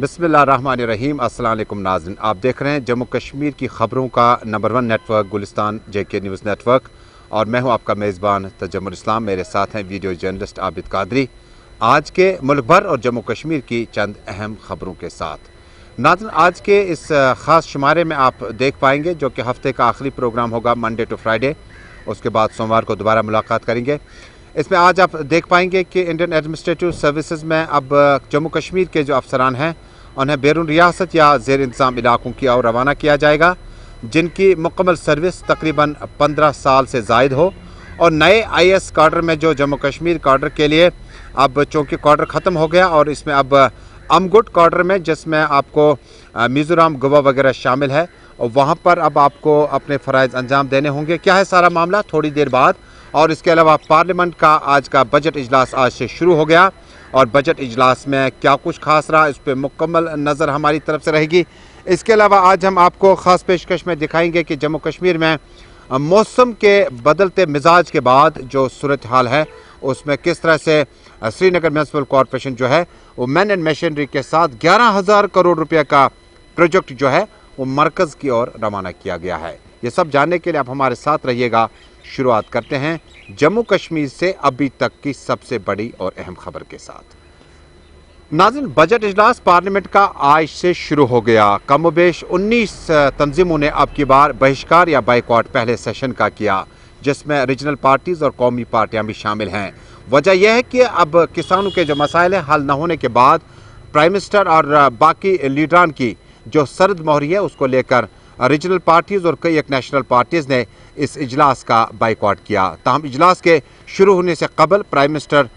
बिस्मिल्लाहिर्रहमानिर्रहीम। अस्सलाम वालेकुम नाज़रीन, आप देख रहे हैं जम्मू कश्मीर की खबरों का number 1 network Gulistan JK news network, और मैं हूं आपका मेज़बान तजम्मुल इस्लाम। मेरे साथ हैं वीडियो जर्नलिस्ट आबिद कादरी। आज के मुल्क भर और जम्मू कश्मीर की चंद अहम खबरों के साथ नाज़रीन, आज के इस ख़ास शुमारे में आप देख पाएंगे जो कि हफ्ते का आखिरी प्रोग्राम होगा मंडे टू फ्राइडे। उसके बाद सोमवार को दोबारा मुलाकात करेंगे। इसमें आज आप देख पाएंगे कि इंडियन एडमिनिस्ट्रेटिव सर्विसेज में अब जम्मू कश्मीर के जो अफसरान हैं उन्हें बैरून रियासत या ज़ेर इंतज़ाम इलाकों की ओर रवाना किया जाएगा, जिनकी मुकम्मल सर्विस तकरीबन 15 साल से ज़ायद हो। और नए IS काडर में जो जम्मू कश्मीर काडर के लिए अब चूँकि काडर ख़त्म हो गया और इसमें अब अमगुट काडर में, जिसमें आपको मिज़ोरम गोवा वगैरह शामिल है, और वहाँ पर अब आपको अपने फ़राइज़ अंजाम देने होंगे। क्या है सारा मामला, थोड़ी देर बाद। और इसके अलावा पार्लियामेंट का आज का बजट इजलास आज से शुरू हो गया, और बजट इजलास में क्या कुछ खास रहा इस पर मुकम्मल नज़र हमारी तरफ से रहेगी। इसके अलावा आज हम आपको ख़ास पेशकश में दिखाएंगे कि जम्मू कश्मीर में मौसम के बदलते मिजाज के बाद जो सूरत हाल है उसमें किस तरह से श्रीनगर म्यूनसिपल कॉरपोरेशन जो है वो मैन एंड मशीनरी के साथ 11,000 करोड़ रुपये का प्रोजेक्ट जो है वो मरकज़ की ओर रवाना किया गया है। ये सब जानने के लिए आप हमारे साथ रहिएगा। शुरुआत करते हैं जम्मू कश्मीर से अभी तक की सबसे बड़ी और अहम खबर के साथ। नाज़रीन, बजट इजलास पार्लियामेंट का आज से शुरू हो गया। कमोबेश 19 तंजीमों ने अब की बार बहिष्कार या बाइकआउट पहले सेशन का किया, जिसमें रीजनल पार्टीज और कौमी पार्टियां भी शामिल हैं। वजह यह है कि अब किसानों के जो मसाइल हल न होने के बाद प्राइम मिनिस्टर और बाकी लीडरान की जो सरद मोहरी है उसको लेकर रीजनल पार्टीज़ और कई एक नेशनल पार्टीज़ ने इस इजलास का बाइकआउट किया। ताहम इजलास के शुरू होने से कबल प्राइम मिनिस्टर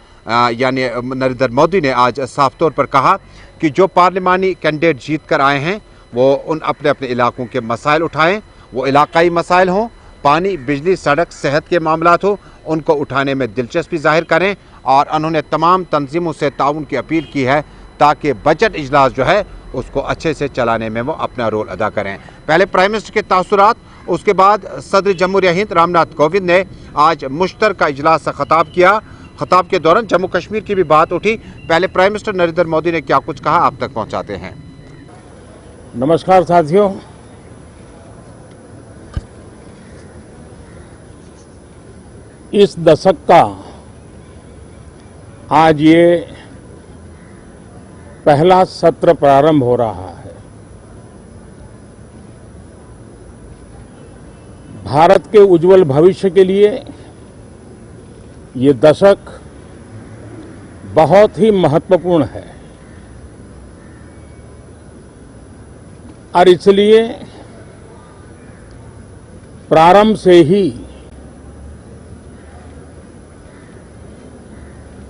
यानी नरेंद्र मोदी ने आज साफ तौर पर कहा कि जो पार्लिमानी कैंडिडेट जीत कर आए हैं वो उन अपने अपने इलाकों के मसाइल उठाएं, वो इलाकाई मसाइल हों, पानी, बिजली, सड़क, सेहत के मामलात हो, उनको उठाने में दिलचस्पी जाहिर करें। और उन्होंने तमाम तंजीमों से ताउन की अपील की है ताकि बजट इजलास जो है उसको अच्छे से चलाने में वो अपना रोल अदा करें। पहले प्राइम मिनिस्टर के तासुरात, उसके बाद सदर जमहूरिया हिंद रामनाथ कोविंद ने आज मुश्तरका इजलास से खिताब किया। खिताब के दौरान जम्मू कश्मीर की भी बात उठी। पहले प्राइम मिनिस्टर नरेंद्र मोदी ने क्या कुछ कहा, आप तक पहुंचाते हैं। नमस्कार साथियों, इस दशक का आज ये पहला सत्र प्रारंभ हो रहा है। भारत के उज्जवल भविष्य के लिए ये दशक बहुत ही महत्वपूर्ण है, और इसलिए प्रारंभ से ही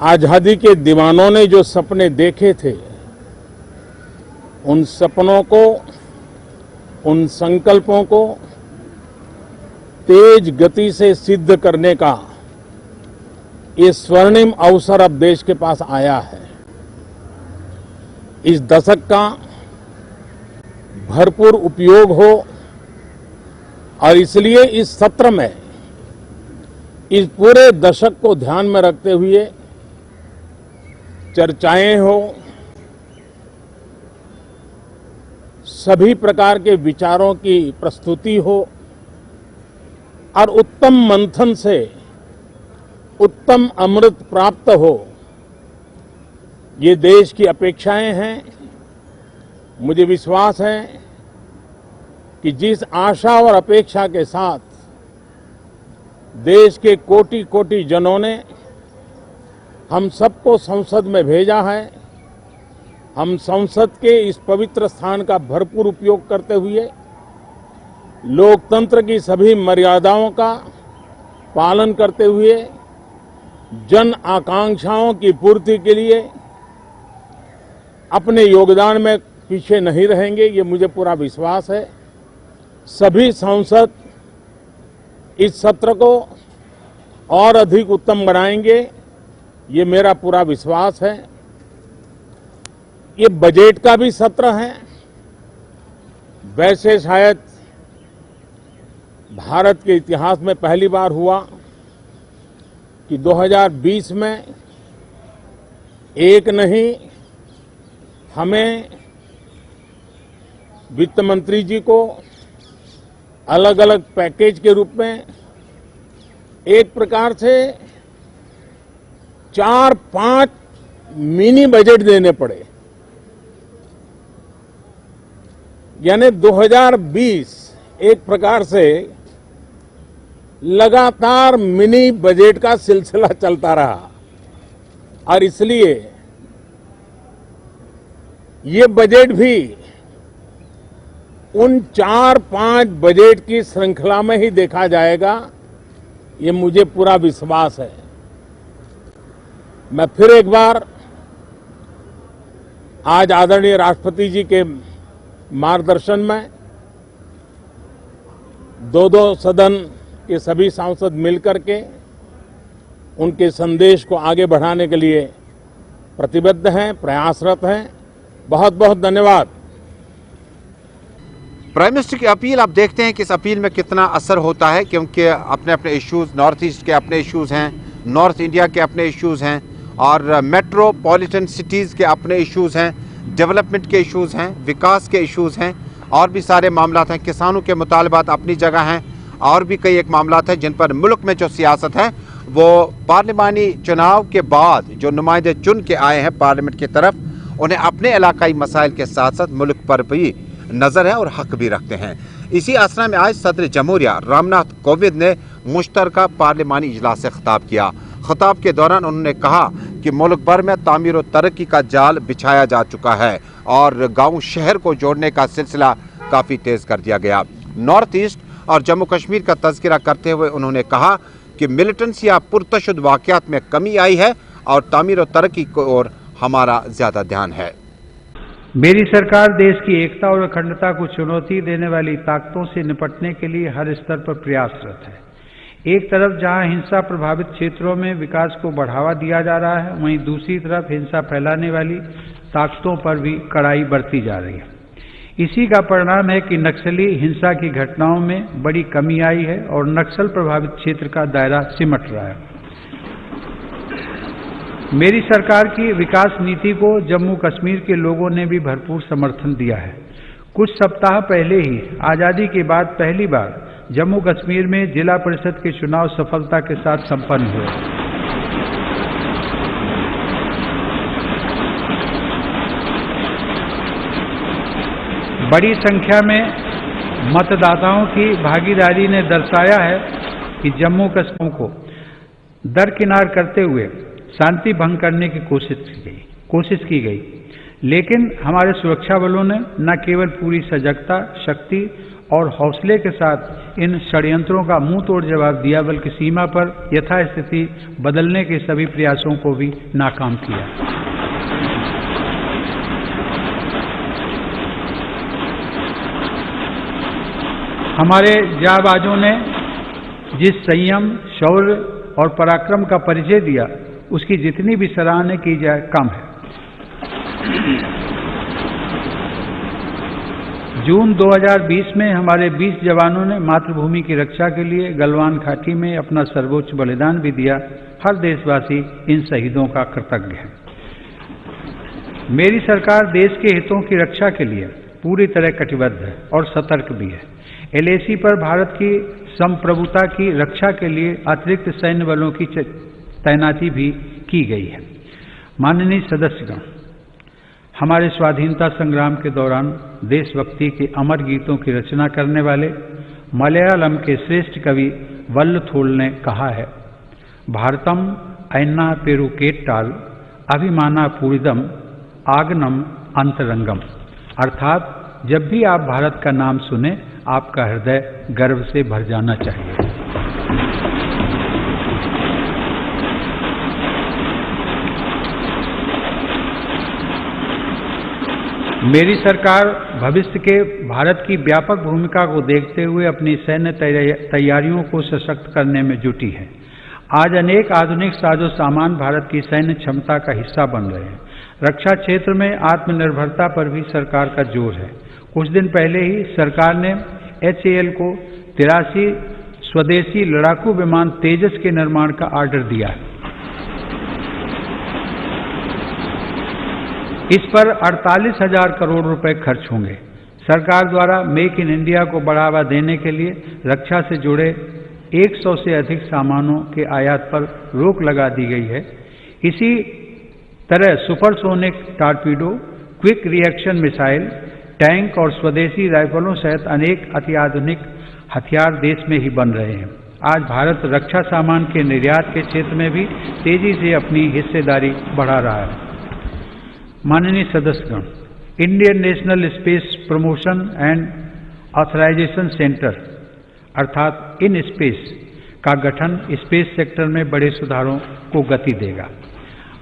आजादी के दीवानों ने जो सपने देखे थे, उन सपनों को, उन संकल्पों को तेज गति से सिद्ध करने का ये स्वर्णिम अवसर अब देश के पास आया है। इस दशक का भरपूर उपयोग हो, और इसलिए इस सत्र में इस पूरे दशक को ध्यान में रखते हुए चर्चाएं हो, सभी प्रकार के विचारों की प्रस्तुति हो, और उत्तम मंथन से उत्तम अमृत प्राप्त हो। ये देश की अपेक्षाएं हैं। मुझे विश्वास है कि जिस आशा और अपेक्षा के साथ देश के कोटि कोटि जनों ने हम सबको संसद में भेजा है, हम संसद के इस पवित्र स्थान का भरपूर उपयोग करते हुए लोकतंत्र की सभी मर्यादाओं का पालन करते हुए जन आकांक्षाओं की पूर्ति के लिए अपने योगदान में पीछे नहीं रहेंगे, ये मुझे पूरा विश्वास है। सभी सांसद इस सत्र को और अधिक उत्तम बनाएंगे, ये मेरा पूरा विश्वास है। ये बजट का भी सत्र है। वैसे शायद भारत के इतिहास में पहली बार हुआ कि 2020 में एक नहीं, हमें वित्त मंत्री जी को अलग अलग पैकेज के रूप में एक प्रकार से 4-5 मिनी बजट देने पड़े। यानी 2020 एक प्रकार से लगातार मिनी बजट का सिलसिला चलता रहा और इसलिए ये बजट भी उन 4-5 बजट की श्रृंखला में ही देखा जाएगा, ये मुझे पूरा विश्वास है। मैं फिर एक बार आज आदरणीय राष्ट्रपति जी के मार्गदर्शन में दो सदन के सभी सांसद मिलकर के उनके संदेश को आगे बढ़ाने के लिए प्रतिबद्ध हैं, प्रयासरत हैं। बहुत बहुत धन्यवाद। प्राइम मिनिस्टर की अपील आप देखते हैं कि इस अपील में कितना असर होता है, क्योंकि अपने अपने इश्यूज, नॉर्थ ईस्ट के अपने इश्यूज हैं, नॉर्थ इंडिया के अपने इश्यूज हैं और मेट्रोपॉलिटन सिटीज़ के अपने इश्यूज हैं, डेवलपमेंट के इश्यूज हैं, विकास के इश्यूज हैं और भी सारे मामलात हैं। किसानों के मुतालबात अपनी जगह हैं और भी कई एक मामलात हैं जिन पर मुल्क में जो सियासत है वो पार्लिमानी चुनाव के बाद जो नुमाइंदे चुन के आए हैं पार्लियामेंट की तरफ, उन्हें अपने इलाकाई मसाइल के साथ साथ मुल्क पर भी नज़र है और हक भी रखते हैं। इसी असना में आज सदर जमहूरिया रामनाथ कोविंद ने मुश्तरका पार्लिमानी इजलास से खिताब किया। खिताब के दौरान उन्होंने कहा कि मुल्क भर में तामीर और तरक्की का जाल बिछाया जा चुका है और गाँव शहर को जोड़ने का सिलसिला काफ़ी तेज़ कर दिया गया। नॉर्थ ईस्ट और जम्मू कश्मीर का तज़किरा करते हुए उन्होंने कहा कि मिलिटेंसी या पुरतशुद वाक़यात में कमी आई है और तामीर और तरक्की की ओर हमारा ज़्यादा ध्यान है। मेरी सरकार देश की एकता और अखंडता को चुनौती देने वाली ताकतों से निपटने के लिए हर स्तर पर प्रयासरत है। एक तरफ जहां हिंसा प्रभावित क्षेत्रों में विकास को बढ़ावा दिया जा रहा है, वहीं दूसरी तरफ हिंसा फैलाने वाली ताकतों पर भी कड़ाई बरती जा रही है। इसी का परिणाम है कि नक्सली हिंसा की घटनाओं में बड़ी कमी आई है और नक्सल प्रभावित क्षेत्र का दायरा सिमट रहा है। मेरी सरकार की विकास नीति को जम्मू कश्मीर के लोगों ने भी भरपूर समर्थन दिया है। कुछ सप्ताह पहले ही आज़ादी के बाद पहली बार जम्मू कश्मीर में जिला परिषद के चुनाव सफलता के साथ संपन्न हुए। बड़ी संख्या में मतदाताओं की भागीदारी ने दर्शाया है कि जम्मू कश्मीर को दरकिनार करते हुए शांति भंग करने की कोशिश की गई, लेकिन हमारे सुरक्षा बलों ने न केवल पूरी सजगता, शक्ति और हौसले के साथ इन षड्यंत्रों का मुंह तोड़ जवाब दिया, बल्कि सीमा पर यथास्थिति बदलने के सभी प्रयासों को भी नाकाम किया। हमारे जाबाजों ने जिस संयम, शौर्य और पराक्रम का परिचय दिया, उसकी जितनी भी सराहना की जाए कम है। जून 2020 में हमारे 20 जवानों ने मातृभूमि की रक्षा के लिए गलवान घाटी में अपना सर्वोच्च बलिदान भी दिया। हर देशवासी इन शहीदों का कृतज्ञ है। मेरी सरकार देश के हितों की रक्षा के लिए पूरी तरह कटिबद्ध है और सतर्क भी है। LAC पर भारत की संप्रभुता की रक्षा के लिए अतिरिक्त सैन्य बलों की तैनाती भी की गई है। माननीय सदस्यगण, हमारे स्वाधीनता संग्राम के दौरान देशभक्ति के अमर गीतों की रचना करने वाले मलयालम के श्रेष्ठ कवि वल्लथोल ने कहा है, भारतम ऐन्ना पेरुकेट्टाल अभिमाना पूरिदम आगनम अंतरंगम। अर्थात जब भी आप भारत का नाम सुने, आपका हृदय गर्व से भर जाना चाहिए। मेरी सरकार भविष्य के भारत की व्यापक भूमिका को देखते हुए अपनी सैन्य तैयारियों को सशक्त करने में जुटी है। आज अनेक आधुनिक साजो सामान भारत की सैन्य क्षमता का हिस्सा बन रहे हैं। रक्षा क्षेत्र में आत्मनिर्भरता पर भी सरकार का जोर है। कुछ दिन पहले ही सरकार ने HAL को 83 स्वदेशी लड़ाकू विमान तेजस के निर्माण का ऑर्डर दिया है। इस पर 48,000 करोड़ रुपए खर्च होंगे। सरकार द्वारा मेक इन इंडिया को बढ़ावा देने के लिए रक्षा से जुड़े 100 से अधिक सामानों के आयात पर रोक लगा दी गई है। इसी तरह supersonic torpedo, quick reaction missile, tank और स्वदेशी राइफलों सहित अनेक अत्याधुनिक हथियार देश में ही बन रहे हैं। आज भारत रक्षा सामान के निर्यात के क्षेत्र में भी तेजी से अपनी हिस्सेदारी बढ़ा रहा है। माननीय सदस्यगण, Indian National Space Promotion and Authorization Centre अर्थात इन स्पेस का गठन स्पेस सेक्टर में बड़े सुधारों को गति देगा।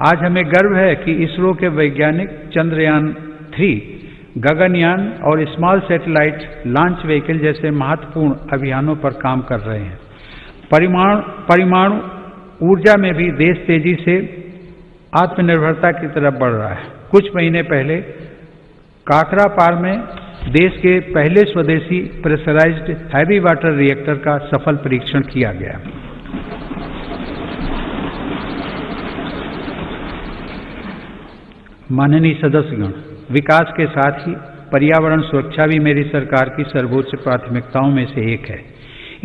आज हमें गर्व है कि इसरो के वैज्ञानिक चंद्रयान 3, गगनयान और स्मॉल सैटेलाइट लॉन्च व्हीकल जैसे महत्वपूर्ण अभियानों पर काम कर रहे हैं। परमाणु ऊर्जा में भी देश तेजी से आत्मनिर्भरता की तरफ बढ़ रहा है। कुछ महीने पहले काकरापार में देश के पहले स्वदेशी प्रेशराइज्ड हैवी वाटर रिएक्टर का सफल परीक्षण किया गया। माननीय सदस्यगण, विकास के साथ ही पर्यावरण सुरक्षा भी मेरी सरकार की सर्वोच्च प्राथमिकताओं में से एक है।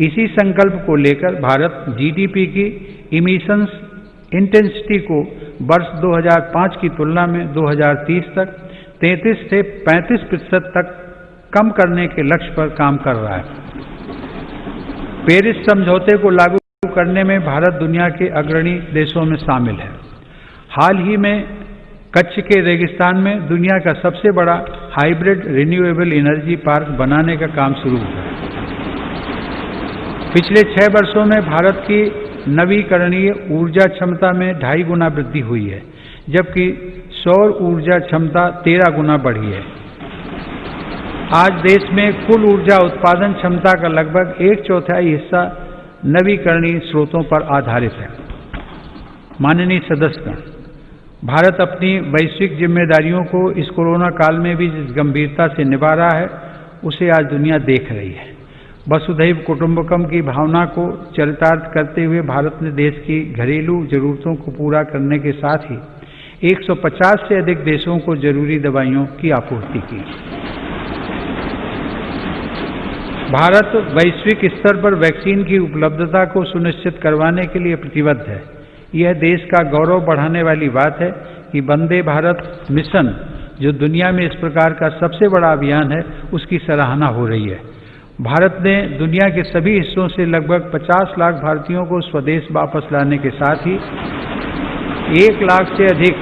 इसी संकल्प को लेकर भारत जीडीपी की इमिशंस इंटेंसिटी को वर्ष 2005 की तुलना में 2030 तक 33 से 35% तक कम करने के लक्ष्य पर काम कर रहा है। पेरिस समझौते को लागू करने में भारत दुनिया के अग्रणी देशों में शामिल है। हाल ही में कच्छ के रेगिस्तान में दुनिया का सबसे बड़ा हाइब्रिड रिन्यूएबल एनर्जी पार्क बनाने का काम शुरू हुआ है। पिछले 6 वर्षों में भारत की नवीकरणीय ऊर्जा क्षमता में 2.5 गुना वृद्धि हुई है, जबकि सौर ऊर्जा क्षमता 13 गुना बढ़ी है। आज देश में कुल ऊर्जा उत्पादन क्षमता का लगभग 1/4 हिस्सा नवीकरणीय स्रोतों पर आधारित है। माननीय सदस्यगण, भारत अपनी वैश्विक जिम्मेदारियों को इस कोरोना काल में भी जिस गंभीरता से निभा रहा है, उसे आज दुनिया देख रही है। वसुधैव कुटुंबकम की भावना को चरितार्थ करते हुए भारत ने देश की घरेलू जरूरतों को पूरा करने के साथ ही 150 से अधिक देशों को जरूरी दवाइयों की आपूर्ति की। भारत वैश्विक स्तर पर वैक्सीन की उपलब्धता को सुनिश्चित करवाने के लिए प्रतिबद्ध है। यह देश का गौरव बढ़ाने वाली बात है कि वंदे भारत मिशन, जो दुनिया में इस प्रकार का सबसे बड़ा अभियान है, उसकी सराहना हो रही है। भारत ने दुनिया के सभी हिस्सों से लगभग 50 लाख भारतीयों को स्वदेश वापस लाने के साथ ही 1 लाख से अधिक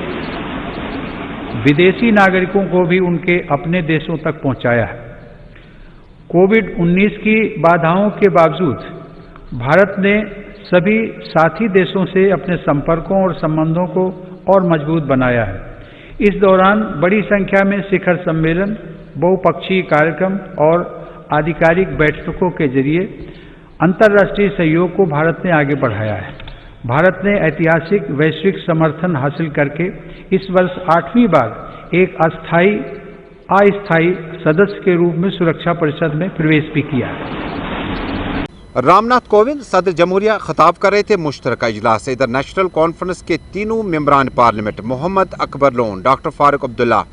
विदेशी नागरिकों को भी उनके अपने देशों तक पहुंचाया है। कोविड-19 की बाधाओं के बावजूद भारत ने सभी साथी देशों से अपने संपर्कों और संबंधों को और मजबूत बनाया है। इस दौरान बड़ी संख्या में शिखर सम्मेलन, बहुपक्षीय कार्यक्रम और आधिकारिक बैठकों के जरिए अंतर्राष्ट्रीय सहयोग को भारत ने आगे बढ़ाया है। भारत ने ऐतिहासिक वैश्विक समर्थन हासिल करके इस वर्ष 8वीं बार एक अस्थायी सदस्य के रूप में सुरक्षा परिषद में प्रवेश भी किया है। रामनाथ कोविंद सदर जमहूरिया खिताब कर रहे थे। मुश्तरका इजलास से इधर नेशनल कॉन्फ्रेंस के तीनों मेंबरान parliament Mohammad Akbar Lone, doctor Farooq Abdullah,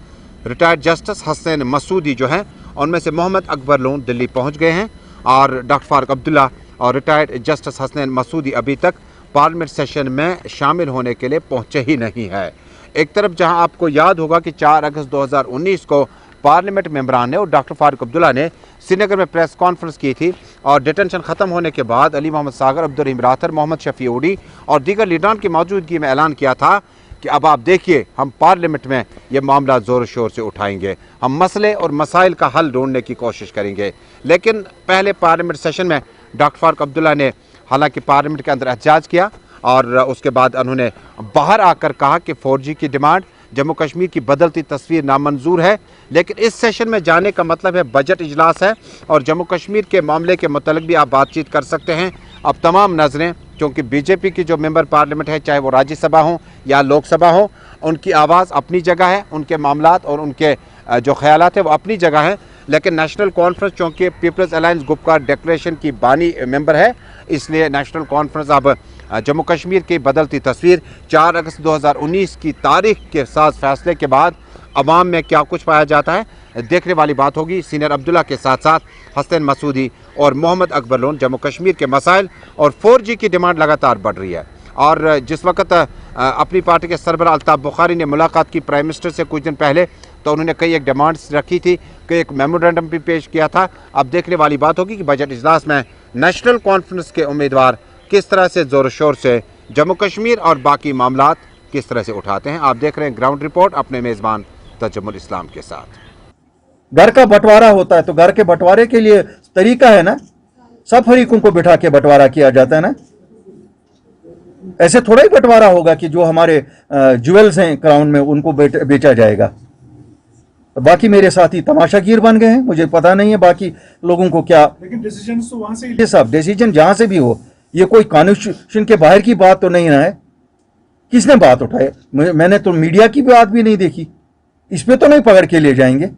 retired justice Hasan Masoodi जो हैं, उनमें से मोहम्मद अकबर लोन दिल्ली पहुंच गए हैं और डॉक्टर फारूक अब्दुल्ला और रिटायर्ड जस्टिस हसन मसूदी अभी तक पार्लियामेंट सेशन में शामिल होने के लिए पहुंचे ही नहीं है। एक तरफ जहां आपको याद होगा कि 4 अगस्त 2019 को पार्लियामेंट मेंबरान ने और डॉक्टर फारूक अब्दुल्ला ने श्रीनगर में प्रेस कॉन्फ्रेंस की थी और डिटेंशन ख़त्म होने के बाद अली मोहम्मद सागर, अब्दुल रहीम राथर, मोहम्मद शफी उडी और दीगर लीडरान की मौजूदगी में ऐलान किया था कि अब आप देखिए हम पार्लियामेंट में ये मामला ज़ोर शोर से उठाएंगे, हम मसले और मसाइल का हल ढूंढने की कोशिश करेंगे। लेकिन पहले पार्लियामेंट सेशन में डॉक्टर फारूक अब्दुल्ला ने हालांकि पार्लियामेंट के अंदर एहतजाज किया और उसके बाद उन्होंने बाहर आकर कहा कि 4G की डिमांड, जम्मू कश्मीर की बदलती तस्वीर नामंजूर है। लेकिन इस सेशन में जाने का मतलब है बजट इजलास है और जम्मू कश्मीर के मामले के मुतल्लिक भी आप बातचीत कर सकते हैं। अब तमाम नज़रें, क्योंकि बीजेपी की जो मेंबर पार्लियामेंट है, चाहे वो राज्यसभा हो या लोकसभा हो, उनकी आवाज़ अपनी जगह है, उनके मामलात और उनके जो ख्यालात है वो अपनी जगह है। लेकिन नेशनल कॉन्फ्रेंस चूँकि पीपल्स अलायंस ग्रुप का डिक्लेरेशन की बानी मेंबर है, इसलिए नेशनल कॉन्फ्रेंस अब जम्मू कश्मीर की बदलती तस्वीर 4 अगस्त 2019 की तारीख के साथ फैसले के बाद अवाम में क्या कुछ पाया जाता है, देखने वाली बात होगी। सीनियर अब्दुल्ला के साथ साथ हसन मसूदी और मोहम्मद अकबर लोन जम्मू कश्मीर के मसाइल और 4G की डिमांड लगातार बढ़ रही है। और जिस वक्त अपनी पार्टी के सरबरा अल्ताफ बुखारी ने मुलाकात की प्राइम मिनिस्टर से कुछ दिन पहले, तो उन्होंने कई एक डिमांड्स रखी थी, कई एक मेमोरेंडम भी पेश किया था। अब देखने वाली बात होगी कि बजट इजलास में नेशनल कॉन्फ्रेंस के उम्मीदवार किस तरह से ज़ोर शोर से जम्मू कश्मीर और बाकी मामलात किस तरह से उठाते हैं। आप देख रहे हैं ग्राउंड रिपोर्ट अपने मेज़बान तजम्मुल इस्लाम के साथ। घर का बंटवारा होता है तो घर के बंटवारे के लिए तरीका है ना, सब फरीकों को बिठा के बंटवारा किया जाता है ना। ऐसे थोड़ा ही बंटवारा होगा कि जो हमारे ज्वेल्स हैं क्राउन में उनको बेचा जाएगा। तो बाकी मेरे साथी तमाशागीर बन गए हैं, मुझे पता नहीं है बाकी लोगों को क्या। लेकिन डिसीजन तो वहां से ये सब डिसीजन जहां से भी हो, ये कोई कॉन्स्टिट्यूशन के बाहर की बात तो नहीं ना है। किसने बात उठाए? मैंने तो मीडिया की बात भी नहीं देखी। इस पे तो नहीं पकड़ के ले जाएंगे।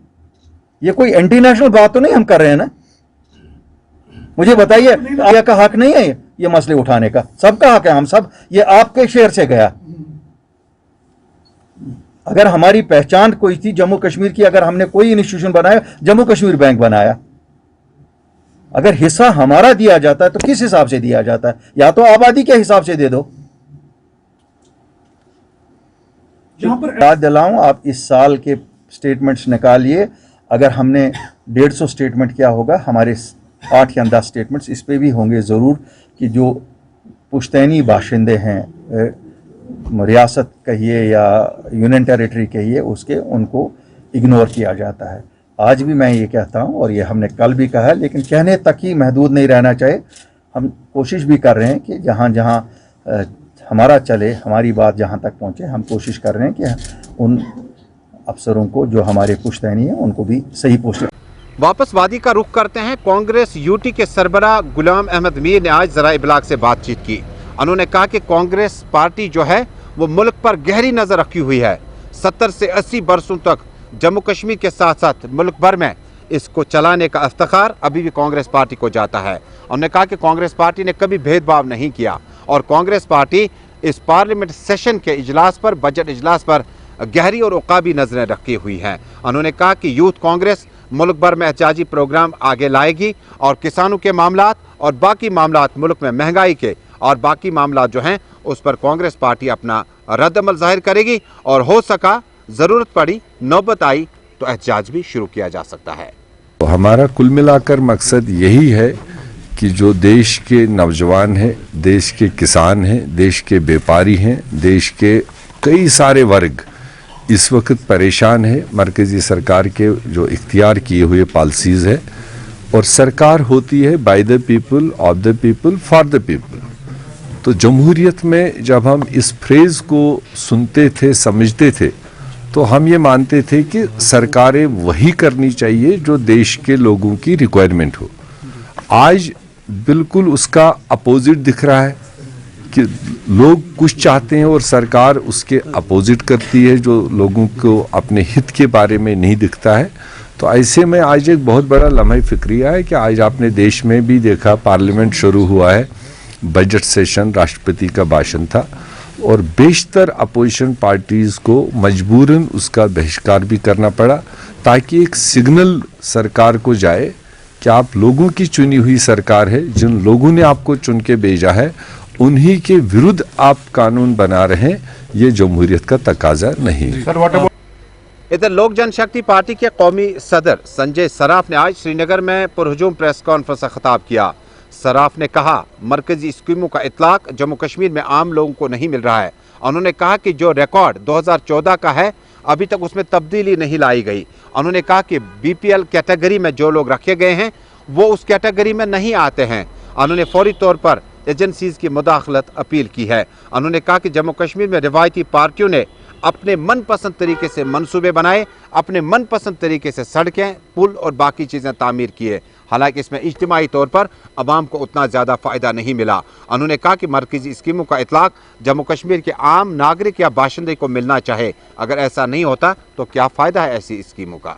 ये कोई एंटी नेशनल बात तो नहीं हम कर रहे हैं ना। मुझे बताइए, आपका हक नहीं है ये मसले उठाने का? सबका हक है। हम सब, ये आपके शेर से गया। अगर हमारी पहचान कोई थी जम्मू कश्मीर की, अगर हमने कोई इंस्टीट्यूशन बनाया, जम्मू कश्मीर बैंक बनाया, अगर हिस्सा हमारा दिया जाता है तो किस हिसाब से दिया जाता है? या तो आबादी के हिसाब से दे दो। यहाँ पर याद दिलाऊं, आप इस साल के स्टेटमेंट्स निकालिए। अगर हमने 150 स्टेटमेंट किया होगा, हमारे 8 या 10 स्टेटमेंट्स इस पे भी होंगे ज़रूर कि जो पुश्तैनी बाशिंदे हैं, रियासत कहिए या यूनियन टेरिटरी कहिए, उसके उनको इग्नोर किया जाता है। आज भी मैं ये कहता हूँ और ये हमने कल भी कहा है, लेकिन कहने तक ही महदूद नहीं रहना चाहिए। हम कोशिश भी कर रहे हैं कि जहाँ जहाँ हमारा चले, हमारी बात जहाँ तक पहुँचे, हम कोशिश कर रहे हैं कि उन अफसरों को जो हमारे पुश्तैनी हैं उनको भी सही पोस्ट। वापस वादी का रुख करते हैं। कांग्रेस यूटी के सरबरा गुलाम अहमद मीर ने आज ज़रा इब्लाग से बातचीत की। उन्होंने कहा कि कांग्रेस पार्टी जो है वो मुल्क पर गहरी नज़र रखी हुई है। 70 से 80 बरसों तक जम्मू कश्मीर के साथ साथ मुल्क भर में इसको चलाने का इफ्तिखार अभी भी कांग्रेस पार्टी को जाता है। उन्होंने कहा कि कांग्रेस पार्टी ने कभी भेदभाव नहीं किया और कांग्रेस पार्टी इस पार्लियामेंट सेशन के इजलास पर, बजट इजलास पर गहरी और उकाबी नजरें रखी हुई हैं। उन्होंने कहा कि यूथ कांग्रेस मुल्क भर में एहतजाजी प्रोग्राम आगे लाएगी और किसानों के मामलात और बाकी मामलात, मुल्क में महंगाई के और बाकी मामलात जो हैं उस पर कांग्रेस पार्टी अपना रद्द-अमल जाहिर करेगी और हो सका, ज़रूरत पड़ी, नौबत आई तो एहतजाज भी शुरू किया जा सकता है। तो हमारा कुल मिलाकर मकसद यही है कि जो देश के नौजवान हैं, देश के किसान हैं, देश के व्यापारी हैं, देश के कई सारे वर्ग इस वक्त परेशान है मरकज़ी सरकार के जो इख्तियार किए हुए पॉलिसीज़ है। और सरकार होती है by the people, of the people, for the people. तो जमहूरियत में जब हम इस फ्रेज़ को सुनते थे, समझते थे, तो हम ये मानते थे कि सरकारें वही करनी चाहिए जो देश के लोगों की रिक्वायरमेंट हो। आज बिल्कुल उसका अपोजिट दिख रहा है कि लोग कुछ चाहते हैं और सरकार उसके अपोजिट करती है, जो लोगों को अपने हित के बारे में नहीं दिखता है। तो ऐसे में आज एक बहुत बड़ा लम्हा फिक्रिया है कि आज आपने देश में भी देखा, पार्लियामेंट शुरू हुआ है, बजट सेशन, राष्ट्रपति का भाषण था और बेशतर अपोजिशन पार्टीज़ को मजबूरन उसका बहिष्कार भी करना पड़ा, ताकि एक सिग्नल सरकार को जाए कि आप लोगों की चुनी हुई सरकार है, जिन लोगों ने आपको चुन के भेजा है उन्हीं के विरुद्ध आप कानून बना रहे हैं। ये जमहूरियत का तकाजा नहीं। इधर लोक जनशक्ति पार्टी के कौमी सदर संजय सराफ ने आज श्रीनगर में पुरहुजूम प्रेस कॉन्फ्रेंस से खिताब किया। सराफ ने कहा, मरकजी स्कीमों का इतलाक जम्मू कश्मीर में आम लोगों को नहीं मिल रहा है। उन्होंने कहा कि जो रिकॉर्ड 2014 का है अभी तक उसमें तब्दीली नहीं लाई गई। उन्होंने कहा कि बीपीएल कैटेगरी में जो लोग रखे गए हैं वो उस कैटेगरी में नहीं आते हैं। उन्होंने फौरी तौर पर एजेंसीज की मुदाखलत अपील की है। उन्होंने कहा कि जम्मू कश्मीर में रिवायती पार्टियों ने अपने मनपसंद तरीके से मंसूबे बनाए, अपने मनपसंद तरीके से सड़कें, पुल और बाकी चीज़ें तामीर किए। हालांकि इसमें इज्तिमाई तौर पर आवाम को उतना ज़्यादा फ़ायदा नहीं मिला। उन्होंने कहा कि मरकज़ी स्कीमों का इतलाक जम्मू कश्मीर के आम नागरिक या बाशिंदे को मिलना चाहे। अगर ऐसा नहीं होता तो क्या फ़ायदा है ऐसी स्कीमों का।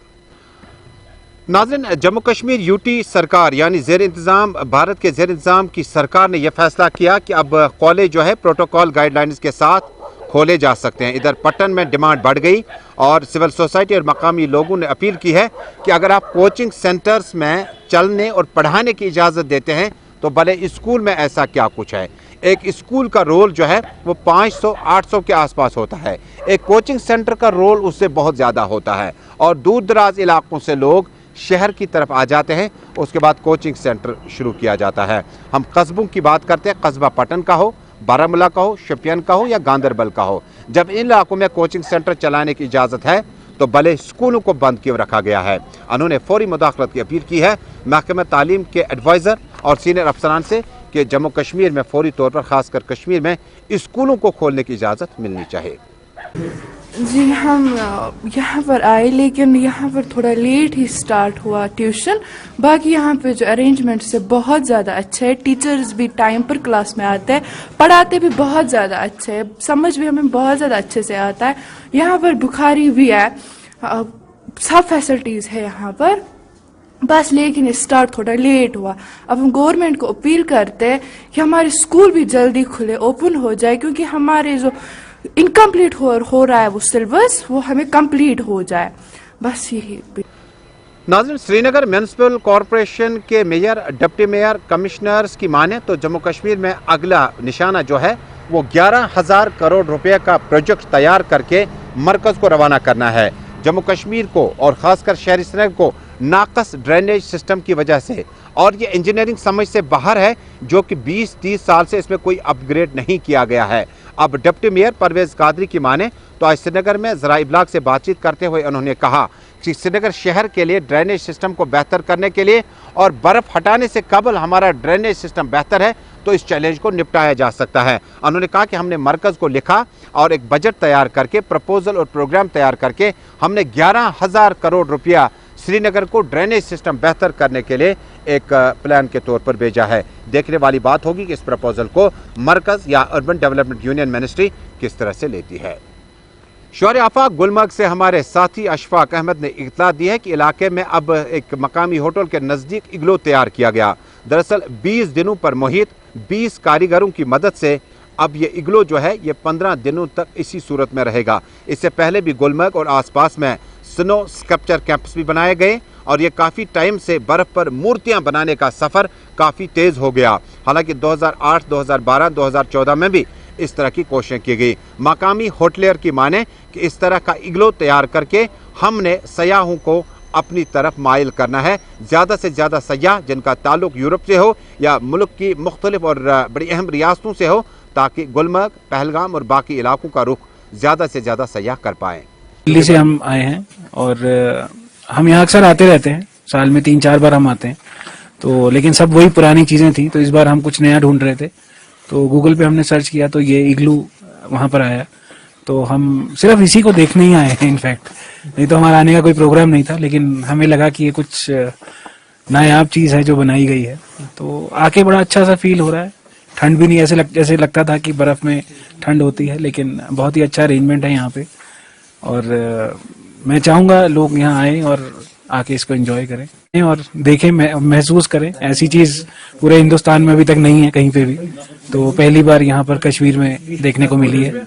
नाज़रीन, जम्मू कश्मीर यूटी सरकार यानी ज़ेर इंतज़ाम, भारत के ज़ेर इंतज़ाम की सरकार ने यह फैसला किया कि अब कॉलेज जो है प्रोटोकॉल गाइडलाइंस के साथ खोले जा सकते हैं। इधर पट्टन में डिमांड बढ़ गई और सिविल सोसाइटी और मकामी लोगों ने अपील की है कि अगर आप कोचिंग सेंटर्स में चलने और पढ़ाने की इजाज़त देते हैं तो भले स्कूल में ऐसा क्या कुछ है। एक स्कूल का रोल जो है वो 500-800 के आसपास होता है, एक कोचिंग सेंटर का रोल उससे बहुत ज़्यादा होता है और दूर दराज इलाकों से लोग शहर की तरफ आ जाते हैं, उसके बाद कोचिंग सेंटर शुरू किया जाता है। हम कस्बों की बात करते हैं, कस्बा पटन का हो, बारामूला का हो, शोपियान का हो या गांदरबल का हो, जब इन इलाकों में कोचिंग सेंटर चलाने की इजाज़त है तो भले स्कूलों को बंद क्यों रखा गया है। उन्होंने फौरी मुदाखलत की अपील की है महकमा तालीम के एडवाइज़र और सीनियर अफसरान से कि जम्मू कश्मीर में फौरी तौर पर ख़ासकर कश्मीर में स्कूलों को खोलने की इजाज़त मिलनी चाहिए। जी हम यहाँ पर आए लेकिन यहाँ पर थोड़ा लेट ही स्टार्ट हुआ ट्यूशन। बाकी यहाँ पे जो अरेंजमेंट्स है बहुत ज़्यादा अच्छा है, टीचर्स भी टाइम पर क्लास में आते हैं, पढ़ाते भी बहुत ज़्यादा अच्छे है, समझ भी हमें बहुत ज़्यादा अच्छे से आता है। यहाँ पर बुखारी भी है, सब फैसिलिटीज़ है यहाँ पर, बस लेकिन स्टार्ट थोड़ा लेट हुआ। अब हम गवर्नमेंट को अपील करते हैं कि हमारे स्कूल भी जल्दी खुले, ओपन हो जाए, क्योंकि हमारे जो इनकम्प्लीट हो रहा है वो सिलेबस वो हमें कंप्लीट हो जाए, बस यही। नाज़रीन, श्रीनगर म्यूनिसिपल कॉरपोरेशन के मेयर, डिप्टी मेयर, कमिश्नर्स की माने तो जम्मू कश्मीर में अगला निशाना जो है वो 11,000 करोड़ रुपए का प्रोजेक्ट तैयार करके मरकज़ को रवाना करना है। जम्मू कश्मीर को और ख़ासकर शहरी श्रीनगर को नाकस ड्रेनेज सिस्टम की वजह से और ये इंजीनियरिंग समझ से बाहर है जो कि 20-30 साल से इसमें कोई अपग्रेड नहीं किया गया है। अब डिप्टी मेयर परवेज़ कादरी की माने तो आज श्रीनगर में ज़रा इब्लाग से बातचीत करते हुए उन्होंने कहा कि श्रीनगर शहर के लिए ड्रेनेज सिस्टम को बेहतर करने के लिए और बर्फ़ हटाने से कबल हमारा ड्रेनेज सिस्टम बेहतर है तो इस चैलेंज को निपटाया जा सकता है। उन्होंने कहा कि हमने मरकज़ को लिखा और एक बजट तैयार करके, प्रपोजल और प्रोग्राम तैयार करके हमने 11,000 करोड़ रुपया श्रीनगर को ड्रेनेज सिस्टम बेहतर करने के लिए एक प्लान के तौर पर भेजा है। देखने वाली बात होगी कि इस प्रपोजल को मरकज़ या अर्बन डेवलपमेंट यूनियन मिनिस्ट्री किस तरह से लेती है। शौर्य आफाक गुलमर्ग से हमारे साथी अशफाक अहमद ने इत्तला दी है कि इलाके में अब एक मकामी होटल के नज़दीक इग्लो तैयार किया गया। दरअसल 20 दिनों पर मुहित 20 कारीगरों की मदद से अब ये इग्लो जो है ये 15 दिनों तक इसी सूरत में रहेगा। इससे पहले भी गुलमर्ग और आसपास में स्नो स्कल्पचर कैंप्स भी बनाए गए और ये काफ़ी टाइम से बर्फ़ पर मूर्तियां बनाने का सफ़र काफ़ी तेज़ हो गया। हालांकि 2008, 2012, 2014 में भी इस तरह की कोशिशें की गई। मकामी होटलियर की माने कि इस तरह का इग्लो तैयार करके हमने सयाहों को अपनी तरफ माइल करना है। ज़्यादा से ज़्यादा सयाह जिनका ताल्लुक यूरोप से हो या मुल्क की मुख्तलिफ और बड़ी अहम रियासतों से हो, ताकि गुलमर्ग, पहलगाम और बाकी इलाकों का रुख ज़्यादा से ज़्यादा सयाह कर पाएँ। दिल्ली से हम आए हैं और हम यहाँ अक्सर आते रहते हैं, साल में 3-4 बार हम आते हैं, तो लेकिन सब वही पुरानी चीज़ें थी, तो इस बार हम कुछ नया ढूंढ रहे थे। तो गूगल पे हमने सर्च किया तो ये इग्लू वहाँ पर आया, तो हम सिर्फ इसी को देखने ही आए हैं इनफैक्ट, नहीं तो हमारा आने का कोई प्रोग्राम नहीं था, लेकिन हमें लगा कि ये कुछ नायाब चीज़ है जो बनाई गई है, तो आके बड़ा अच्छा सा फील हो रहा है। ठंड भी नहीं जैसे लगता था कि बर्फ़ में ठंड होती है, लेकिन बहुत ही अच्छा अरेंजमेंट है यहाँ पे और मैं चाहूँगा लोग यहाँ आए और आके इसको एंजॉय करें और देखें, महसूस करें। ऐसी चीज़ पूरे हिंदुस्तान में अभी तक नहीं है कहीं पे भी, तो पहली बार यहाँ पर कश्मीर में देखने को मिली है।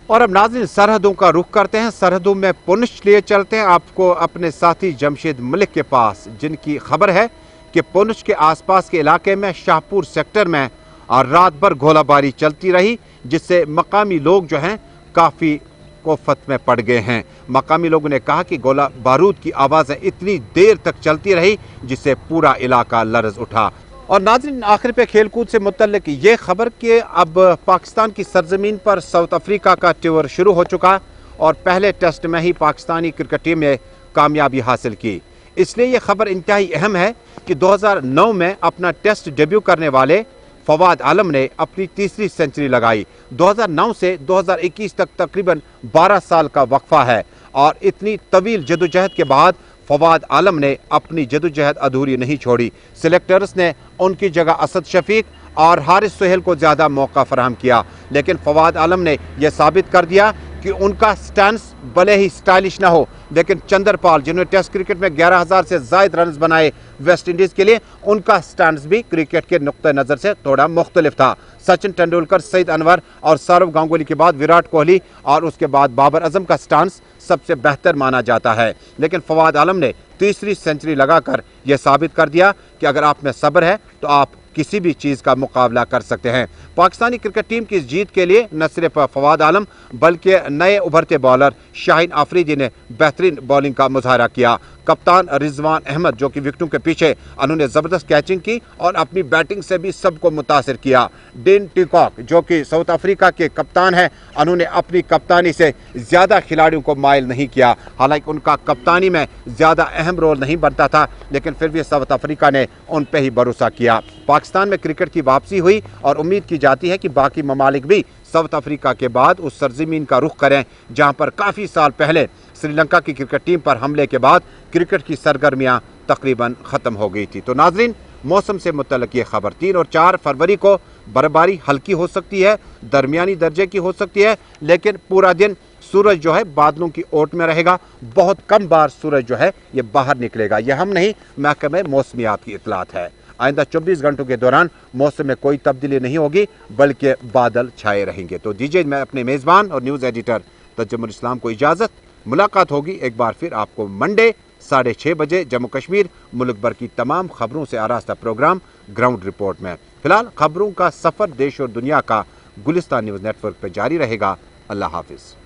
और अब नाज़रीन सरहदों का रुख करते हैं, सरहदों में पुंछ लिए चलते हैं आपको अपने साथी जमशेद मलिक के पास, जिनकी खबर है कि पुंछ के आसपास के इलाके में शाहपुर सेक्टर में और रात भर गोलाबारी चलती रही, जिससे मकामी लोग जो हैं काफ़ी कोफत में पड़ गए हैं। मकामी लोगों ने कहा कि गोला बारूद की आवाज़ें इतनी देर तक चलती रही जिससे पूरा इलाका लर्ज उठा। और नाज़रीन आखिर पे खेलकूद से मुतल्लिक ये खबर कि अब पाकिस्तान की सरजमीन पर साउथ अफ्रीका का टूर शुरू हो चुका और पहले टेस्ट में ही पाकिस्तानी क्रिकेट टीम ने कामयाबी हासिल की। इसलिए ये खबर इंतहाई अहम है कि 2009 में अपना टेस्ट डेब्यू करने वाले फवाद आलम ने अपनी तीसरी सेंचुरी लगाई। 2009 से 2021 तक तकरीबन 12 साल का वक्फा है और इतनी तवील जदोजहद के बाद फवाद आलम ने अपनी जदोजहद अधूरी नहीं छोड़ी। सिलेक्टर्स ने उनकी जगह असद शफीक और हारिस सोहेल को ज़्यादा मौका फराहम किया, लेकिन फवाद आलम ने यह साबित कर दिया कि उनका स्टैंस भले ही स्टाइलिश ना हो, लेकिन चंद्रपाल जिन्होंने टेस्ट क्रिकेट में 11,000 से ज़ायद रन बनाए वेस्ट इंडीज़ के लिए, उनका स्टैंस भी क्रिकेट के नुक्ते नज़र से थोड़ा मुख्तलिफ था। सचिन तेंदुलकर, सईद अनवर और सौरव गांगुली के बाद विराट कोहली और उसके बाद बाबर आजम का स्टांस सबसे बेहतर माना जाता है। लेकिन फवाद आलम ने तीसरी सेंचुरी लगाकर यह साबित कर दिया कि अगर आप में सब्र है तो आप किसी भी चीज़ का मुकाबला कर सकते हैं। पाकिस्तानी क्रिकेट टीम की इस जीत के लिए न सिर्फ फवाद आलम बल्कि नए उभरते बॉलर शाहीन आफरीदी ने बेहतरीन बॉलिंग का मुजाहरा किया। कप्तान रिजवान अहमद जो कि विकेटों के पीछे उन्होंने ज़बरदस्त कैचिंग की और अपनी बैटिंग से भी सबको मुतासिर किया। डेन टिकॉक जो कि साउथ अफ्रीका के कप्तान हैं, उन्होंने अपनी कप्तानी से ज़्यादा खिलाड़ियों को माइल नहीं किया। हालांकि उनका कप्तानी में ज़्यादा अहम रोल नहीं बनता था, लेकिन फिर भी साउथ अफ्रीका ने उन पर ही भरोसा किया। पाकिस्तान में क्रिकेट की वापसी हुई और उम्मीद की जाती है कि बाकी ममालिक भी साउथ अफ्रीका के बाद उस सरजमीन का रुख करें जहां पर काफ़ी साल पहले श्रीलंका की क्रिकेट टीम पर हमले के बाद क्रिकेट की सरगर्मियां तकरीबन ख़त्म हो गई थी। तो नाजरीन, मौसम से मुतल्लिक़ ये खबर 3 और 4 फरवरी को बर्फबारी हल्की हो सकती है, दरमियानी दर्जे की हो सकती है, लेकिन पूरा दिन सूरज जो है बादलों की ओट में रहेगा। बहुत कम बार सूरज जो है ये बाहर निकलेगा। यह हम नहीं, महकमे मौसमियात की इतलात है। आइंदा 24 घंटों के दौरान मौसम में कोई तब्दीली नहीं होगी, बल्कि बादल छाए रहेंगे। तो दीजिए मैं अपने मेज़बान और न्यूज़ एडिटर तजम्मुल इस्लाम को इजाज़त। मुलाकात होगी एक बार फिर आपको मंडे 6:30 बजे जम्मू कश्मीर मुल्क भर की तमाम खबरों से आरास्ता प्रोग्राम ग्राउंड रिपोर्ट में। फिलहाल खबरों का सफ़र देश और दुनिया का गुलिस्तान न्यूज़ नेटवर्क पर जारी रहेगा। अल्लाह हाफिज़।